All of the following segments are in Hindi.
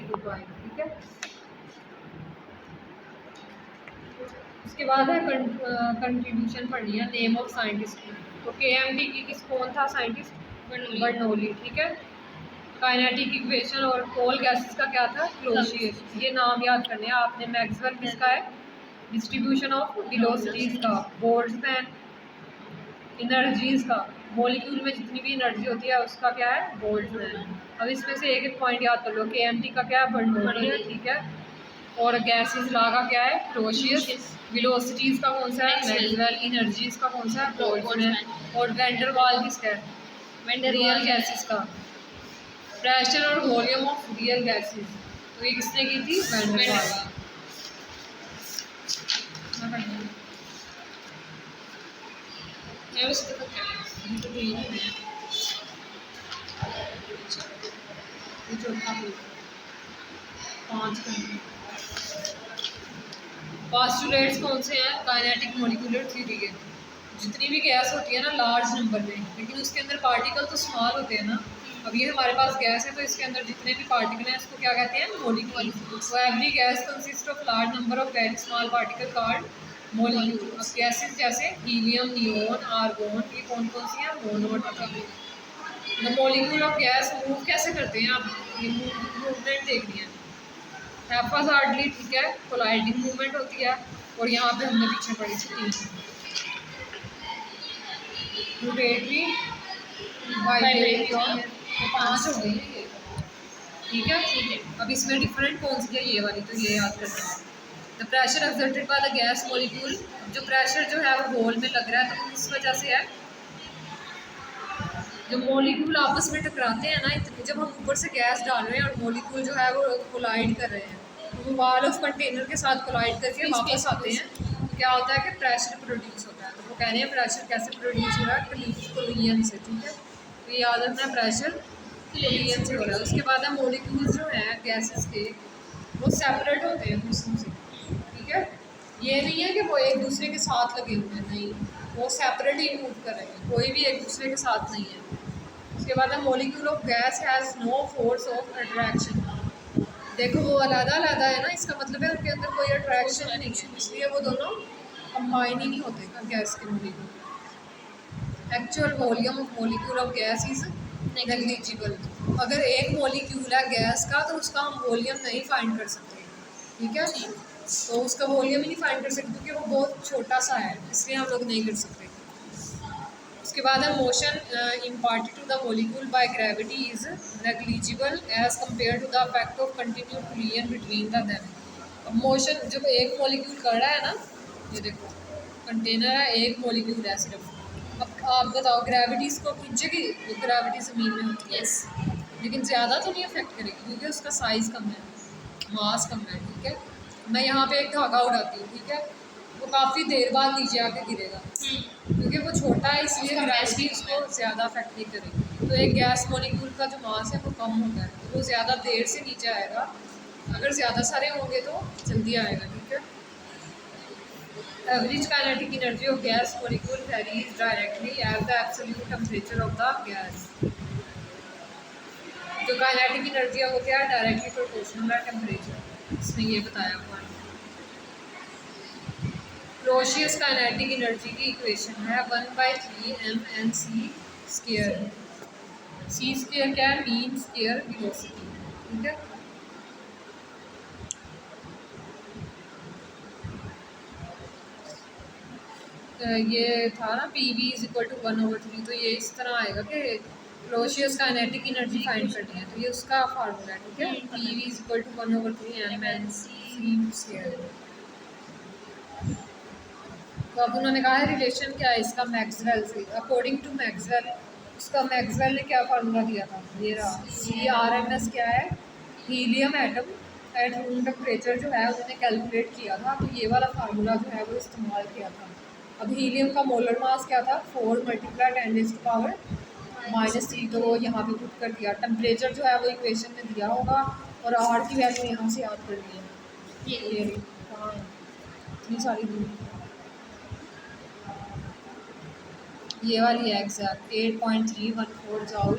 K2 का आएगा, ठीक है। उसके बाद है कंट्रीब्यूशन पढ़नी है, नेम ऑफ साइंटिस्ट। तो KMT की कौन था साइंटिस्ट? बर्नौली, ठीक है। काइनेटिक इक्वेशन और कोल गैसेस का क्या था? क्लोसियस। ये नाम याद करने हैं आपने। मैक्सवेल किसका है? डिस्ट्रीब्यूशन ऑफ वेलोसिटीज का। बोल्ट्जमैन एनर्जीज का, मॉलिक्यूल में जितनी भी एनर्जी होती है उसका क्या है? बोल्ट्जमैन। अब इसमें से एक एक पॉइंट याद कर लो। KMT का क्या है? बर्नौली है, ठीक है। और गैसेस लॉ का क्या है? क्लोसियस। वेलोसिटीज का कौन सा है? मैक्सवेल। एनर्जीज का कौन सा है? बोल्ट्जमैन। और वैन डर वाल किसका है? रियल गैसेस का। प्रेशर और वॉल्यूम ऑफ रियल गैसेस, तो ये किसने की थी? वैन डर वाल। पोस्टुलेट्स कौन से हैं? काइनेटिक मॉलिक्यूलर थ्योरी के। जितनी भी गैस होती है ना लार्ज नंबर में, लेकिन उसके अंदर पार्टिकल तो स्मॉल होते हैं ना। अब ये हमारे पास गैस है तो इसके अंदर जितने भी पार्टिकल हैं इसको क्या कहते हैं? मॉलिक्यूल। तो every gas consist of large number of very small particle called molecule. अब गैसेस जैसे हीलियम, नियोन, आर्गोन, ये कौन कौन सी हैं? मोनो और triple. The molecule of gas move कैसे करते हैं? आप ये मूवमेंट देख रही हैं हैप्पीजार्डली, ठीक है। कोलाइडिंग मूवमेंट होती है। और यहाँ पे हमने पीछे पढ़ी थी 3 रोटेटरी, वाइब्रेटरी और 5 हो गई है ये, ठीक है। अब इसमें डिफरेंट कौन सी है? ये वाली, तो ये याद करना है। The pressure exerted by the gas molecule, जो प्रेशर जो है वो होल में लग रहा है, तो इस वजह से है जो मॉलिक्यूल आपस में टकराते हैं ना, इतने जब हम ऊपर से गैस डाल रहे हैं और मॉलिक्यूल जो है वो कोलाइड कर रहे हैं, तो वो वॉल ऑफ कंटेनर के साथ कोलाइड करके वापस आते हैं, तो क्या होता है कि प्रेशर प्रोड्यूस होता है। तो वो कह रहे हैं प्रेशर कैसे प्रोड्यूस हो रहा है? कोलिजन से, ठीक है। तो ये याद रखना है, प्रेशर कोलिजन से हो रहा है। उसके बाद है मॉलिक्यूल्स जो हैं गैसेस के, वो सेपरेट होते हैं दूसरों से, ठीक है। ये नहीं है कि वो एक दूसरे के साथ लगे हुए हैं, नहीं, वो सेपरेट ही मूव कर रहे हैं, कोई भी एक दूसरे के साथ नहीं है। उसके बाद है molecule of gas has no force of attraction. देखो वो अलग-अलग है ना, इसका मतलब है उनके अंदर कोई अट्रैक्शन नहीं है, इसलिए वो दोनों कंबाइन ही नहीं होते गैस के molecule. Actual volume of molecule of gas is negligible. अगर एक मॉलिक्यूल है गैस का तो उसका हम वॉल्यूम नहीं फाइंड कर सकते, ठीक है। तो उसका वॉल्यूम ही नहीं फाइंड कर सकते क्योंकि वो बहुत छोटा सा है, इसलिए हम लोग नहीं कर सकते। उसके बाद है motion imparted to the molecule by gravity is negligible as compare to the effect of continued collision between the them. अब मोशन जब एक मॉलिक्यूल कर रहा है ना, ये देखो कंटेनर है, एक मॉलिक्यूल है सिर्फ, अब आप बताओ ग्रेविटी इसको खींचेगी? तो ग्रेविटी ज़मीन में होती है, लेकिन ज़्यादा तो नहीं अफेक्ट करेगी क्योंकि उसका साइज़ कम है, मास कम है, ठीक है। मैं यहाँ पे एक धागा उड़ाती हूँ, ठीक है, वो काफ़ी देर बाद नीचे आके गिरेगा क्योंकि वो छोटा है, इसलिए ग्रेविटी उसको ज़्यादा अफेक्ट नहीं करेगी। तो एक गैस मॉलिक्यूल का जो मास है वो कम होता है, तो वो ज़्यादा देर से नीचे आएगा। अगर ज़्यादा सारे होंगे तो जल्दी आएगा, ठीक है। Average kinetic energy of gas molecule varies directly as the absolute temperature of the gas. जो काइनेटिक एनर्जी है वो क्या है? डायरेक्टली प्रोपोर्शनल है टेम्परेचर, इसमें ये बताया हुआ है। क्लोसियस काइनेटिक एनर्जी की इक्वेशन है 1/3 mc स्क्वायर। c स्क्वायर क्या है? मीन स्क्वायर वेलोसिटी, ठीक है। ये था ना PV = 1/3, तो ये इस तरह आएगा कि क्लोसियस काइनेटिक एनर्जी फाइंड करनी है, तो ये उसका फार्मूला है, ठीक है। PV = 1/3 mc square. तो अब उन्होंने कहा है रिलेशन क्या है इसका मैक्सवेल से। अकॉर्डिंग टू मैक्सवेल, उसका मैक्सवेल ने क्या फार्मूला दिया था? ये रहा। CRMS क्या है? Helium atom at room temperature जो है उन्होंने कैलकुलेट किया था, तो ये वाला फार्मूला जो है वो इस्तेमाल किया था। अब हीलियम का मोलर मास क्या था? 4 × 10⁻⁻3, तो वो यहाँ पे पुट कर दिया। टेम्परेचर जो है वो इक्वेशन में दिया होगा और R की वैल्यू यहाँ से याद कर ली है। ये हाँ, इतनी सारी दूरी, ये वाली है एग्जैक्ट 8.314 जॉल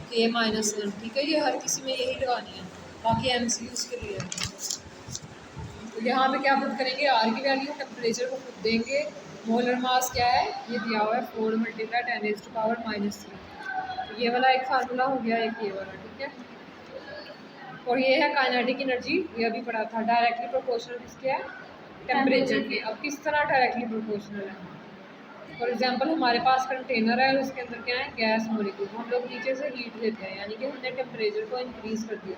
K-1, ठीक है। ये हर किसी में यही लगानी है। बाकी MCQs के लिए। तो यहाँ पे क्या पुट करेंगे, आर की वैल्यू, टेम्परेचर को पुट देंगे, मोलर मास क्या है ये दिया हुआ है 4 × 10⁻⁻³ तो ये वाला एक फार्मूला हो गया, एक ये वाला, ठीक है। और ये है काइनेटिक एनर्जी, ये अभी पढ़ा था, डायरेक्टली प्रोपोर्शनल किसके है, टेम्परेचर के। अब किस तरह डायरेक्टली प्रोपोर्शनल है, फॉर एग्जांपल हमारे पास कंटेनर है और उसके अंदर क्या है, गैस मॉलिक्यूल, हम लोग नीचे से हीट लेते हैं, यानी कि हमने टेम्परेचर को इंक्रीज कर दिया।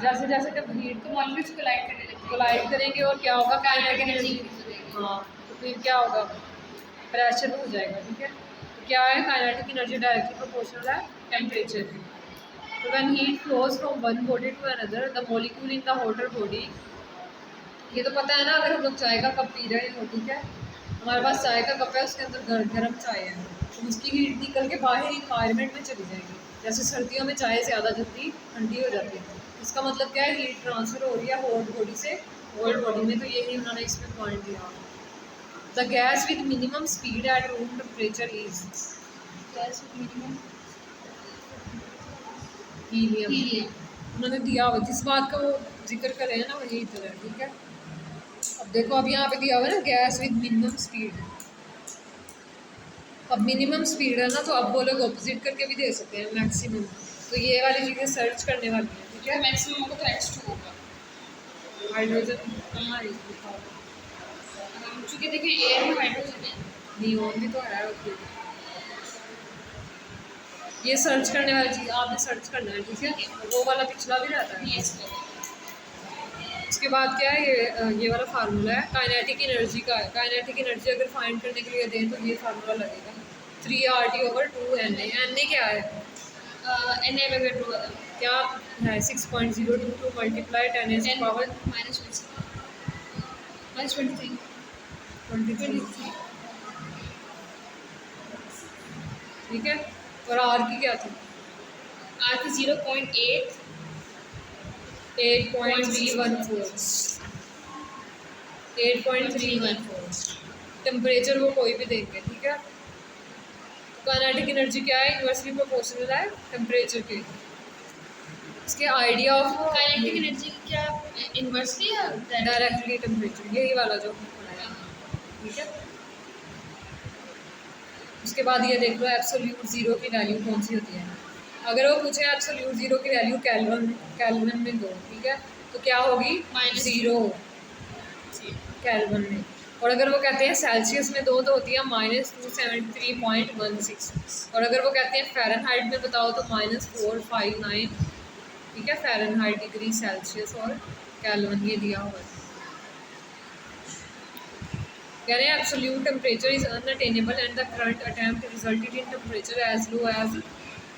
जैसे जैसे जब हीट तो मॉलिक्यूल्स कोलाइड करेंगे और क्या होगा, काइनेटिक एनर्जी, हाँ, तो फिर क्या होगा, प्रेशर हो जाएगा, ठीक है। तो क्या है, काइनेटिक एनर्जी डायरेक्टली प्रोपोर्शनल है टेम्परेचर की। तो when heat flows from one body to another the molecule in the hotter body, ये तो पता है ना, अगर हम लोग चाय का कप पी रहे हो, ठीक है, हमारे पास चाय का कप है, उसके अंदर गर्म चाय है, तो उसकी हीट निकल के बाहर इन्वायरमेंट में चली जाएगी। जैसे सर्दियों में चाय ज़्यादा जल्दी ठंडी हो जाती है, इसका मतलब क्या है, हीट ट्रांसफर हो रही है हॉट बॉडी से कोल्ड बॉडी में, तो यही उन्होंने इसमें पॉइंट दिया। The gas with minimum speed at room temperature is gas with minimum helium. उन्होंने दिया हुआ, जिस बात का वो जिक्र कर रहे हैं ना वही इधर है, ठीक है। अब देखो, अब यहाँ पे दिया हुआ है ना, गैस विद मिनिमम स्पीड। अब मिनिमम स्पीड है ना, तो अब वो लोग ऑपोजिट करके भी दे सकते हैं, मैक्सिमम। तो ये वाली चीज़ें सर्च करने वाली है, ठीक है। मैक्सिमम होगा तो H2 होगा, हाइड्रोजन कहाँ है, क्योंकि देखिए एयर में हाइड्रोजन है, नियॉन भी तो है। ओके, ये सर्च करने वाली चीज़ आपने सर्च करना है, ठीक है। वो वाला पिछला भी रहता है। यस। उसके बाद क्या है, ये वाला फार्मूला है काइनेटिक एनर्जी का। काइनेटिक एनर्जी अगर फाइंड करने के लिए दें तो ये फार्मूला लगेगा 3RT/2NA। NA क्या है, Na बगैर क्या है, 6.022 × 10⁻⁻³ -23, ठीक है। और आर की क्या थी, R की 0.8 8.314 टेम्परेचर वो कोई भी देंगे, ठीक है। काइनेटिक एनर्जी क्या है, इन्वर्सली प्रोपोर्शनल है टेम्परेचर के। इसके आइडिया ऑफ काइनेटिक एनर्जी क्या इन्वर्सली या डायरेक्टली टेम्परेचर, यही वाला जो बनाया, ठीक है। उसके बाद ये देख लो, एब्सोल्यूट ज़ीरो की वैल्यू कौन सी होती है। अगर वो पूछे एब्सोल्यूट ज़ीरो की वैल्यू केल्विन में दो, ठीक है, तो क्या होगी, -0 केल्विन में। और अगर वो कहते हैं सेल्सियस में दो तो होती है -273.16। और अगर वो कहते हैं फ़ारेनहाइट में बताओ तो -459, ठीक है, फ़ारेनहाइट डिग्री सेल्सियस और केल्विन ये दिया हुआ है। कह रहे हैं absolute temperature is unattainable and the current attempt resulted in temperature as low as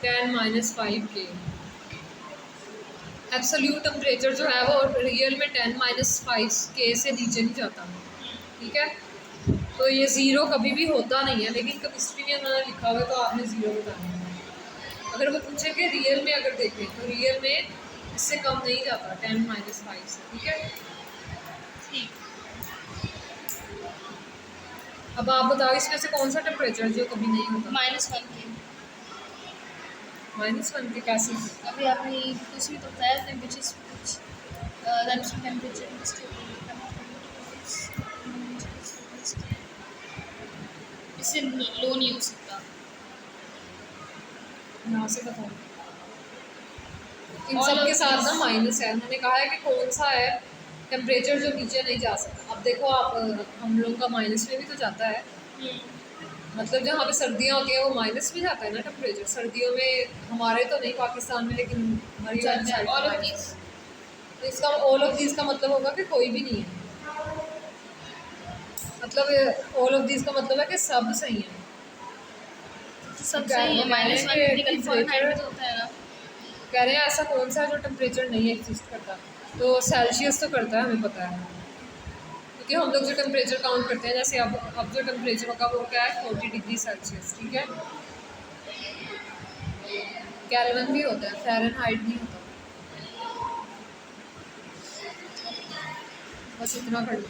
10⁻5 K। Absolute temperature जो है वो रियल में 10⁻5 K से नीचे नहीं जाता, ठीक है। तो ये ज़ीरो कभी भी होता नहीं है, लेकिन केमिस्ट्री में उन्होंने लिखा हुआ है तो आपने ज़ीरो बताना है। अगर वो पूछे कि रियल में अगर देखें तो रियल में इससे कम नहीं जाता 10⁻5 से, ठीक है। अब आप बताओ इसमें से कौन सा टेम्परेचर जो कभी नहीं होता, -1 के। -1 के कैसे, अभी आपने दूसरी तो बताया टेम्परेचर इससे लो नहीं हो सकता, यहाँ से बताओ। इन सब के साथ ना माइनस है, उन्होंने कहा है कि कौन सा है टेम्परेचर जो नीचे नहीं जा सकता। अब देखो आप, हम लोगों का माइनस में भी तो जाता है, मतलब जहाँ पे सर्दियाँ होती हैं वो माइनस में जाता है ना टेम्परेचर। सर्दियों में हमारे तो नहीं पाकिस्तान में, लेकिन हमारी साइड ऑल ऑफ दिस। तो इसका ऑल ऑफ दिस का मतलब होगा कि कोई भी नहीं है, मतलब ऑल ऑफ दिस का मतलब है कि सब सही है, सब सही है। -1 फ़ारेनहाइट में तो होता है ना। कह रहे हैं ऐसा कौन सा जो टेम्परेचर नहीं एग्जिस्ट करता, तो सेल्सियस तो करता है, हमें पता है, क्योंकि हम लोग जो टेम्परेचर काउंट करते हैं, जैसे अब जो टेम्परेचर होगा वो क्या है 40 डिग्री सेल्सियस, ठीक है। केल्विन भी होता है, फ़ारेनहाइट नहीं होता। बस इतना कर दो।